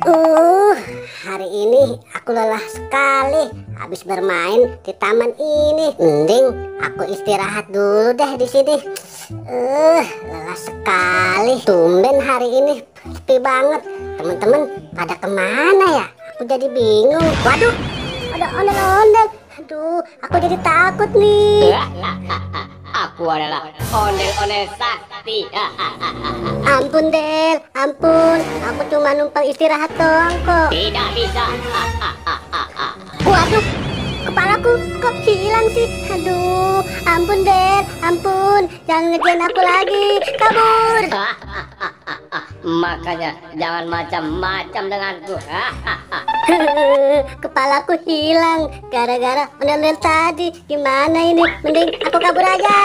Uh, Hari ini aku lelah sekali habis bermain di taman ini. Mending aku istirahat dulu deh di sini. Lelah sekali. Tumben hari ini sepi banget. Teman-teman pada kemana ya? Aku jadi bingung. Waduh, ada ondel-ondel. Aduh, aku jadi takut nih. Aku adalah ondel-ondel sakti. Ampun Del, ampun. Aku cuma numpang istirahat doang kok. Tidak bisa. Waduh, kepalaku kok hilang sih? Aduh, ampun Del, ampun. Jangan ngerjain aku lagi. Kabur. Makanya jangan macam-macam denganku. Kepalaku hilang gara-gara ondel-ondel tadi. Gimana ini? Mending aku kabur aja.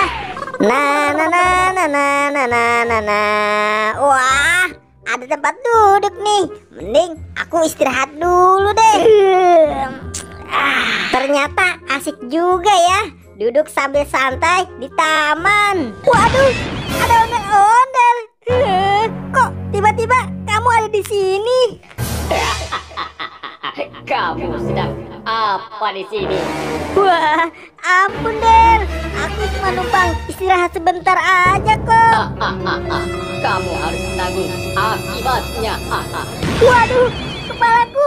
Wah, ada tempat duduk nih. Mending aku istirahat dulu deh. Ternyata asik juga ya, duduk sambil santai di taman. Waduh, ada ondel-ondel. Kok tiba-tiba kamu ada di sini? Kamu sedang apa di sini? Wah, ampun Del, aku cuma numpang istirahat sebentar aja kok. Kamu harus menanggung akibatnya. Waduh, kepalaku.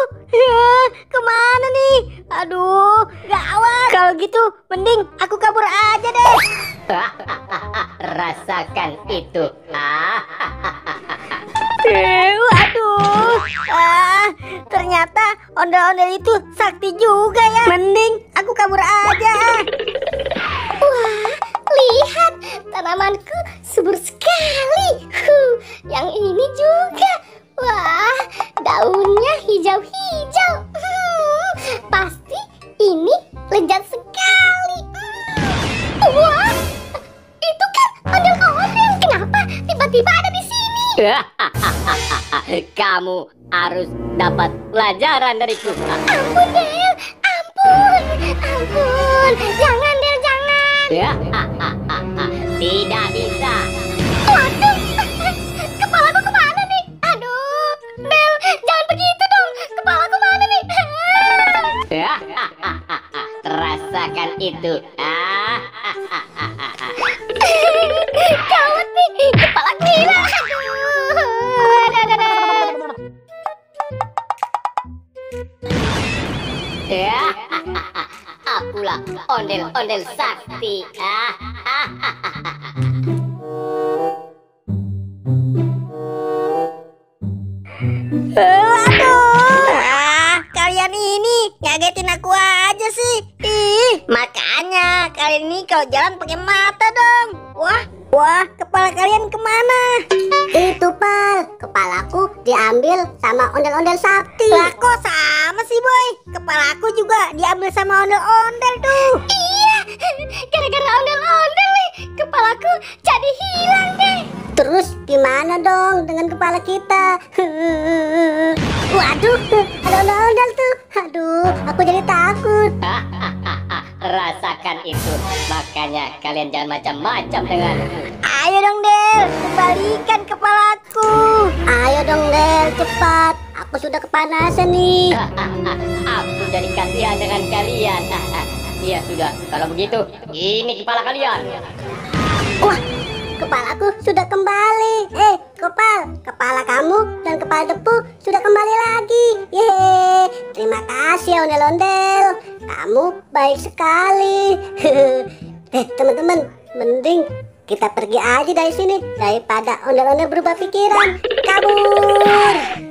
Kemana nih? Aduh, gawat. Kalau gitu, mending aku kabur aja deh. Rasakan itu. Waduh, ternyata ondel-ondel itu sakti juga ya. Mending aku kabur aja. Wah, lihat tanamanku subur sekali. Yang ini juga. Wah, daunnya hijau-hijau. Pasti ini lezat sekali. Wah, itu kan ondel-ondel. Kenapa tiba-tiba ada di sini? Kamu harus dapat pelajaran dariku. Ampun Del, ampun, ampun. Jangan Del, jangan. Tidak bisa. Waduh, kepalaku kemana nih? Aduh, Del, jangan begitu dong. Kepalaku mana nih? Rasakan itu. Gawat nih, kepalaku hilang. Akulah ondel-ondel sakti. Waduh, kalian ini ngagetin aku aja sih. Makanya kalian ini kalau jalan pakai mata dong. Wah, kepala kalian kemana? Itu Pal, kepalaku diambil sama ondel-ondel sakti. Lah kok sama sih Boy? Kepalaku juga diambil sama ondel-ondel tuh. Iya, gara-gara ondel-ondel nih, kepalaku jadi hilang deh. Terus gimana dong dengan kepala kita? Waduh, ada ondel-ondel tuh. Aduh, aku jadi takut. Rasakan itu. Makanya kalian jangan macam-macam denganku. Ayo dong Del, kembalikan kepalaku. Ayo dong Del, cepat. Aku sudah kepanasan nih. Aku jadi kasihan dengan kalian. Ya sudah, kalau begitu ini kepala kalian. Wah, kepalaku sudah kembali. Kepala kamu dan kepala Depu sudah kembali lagi. Yeay, terima kasih ya ondel-ondel. Kamu baik sekali. Teman-teman, mending kita pergi aja dari sini daripada ondel-ondel berubah pikiran. Kabur.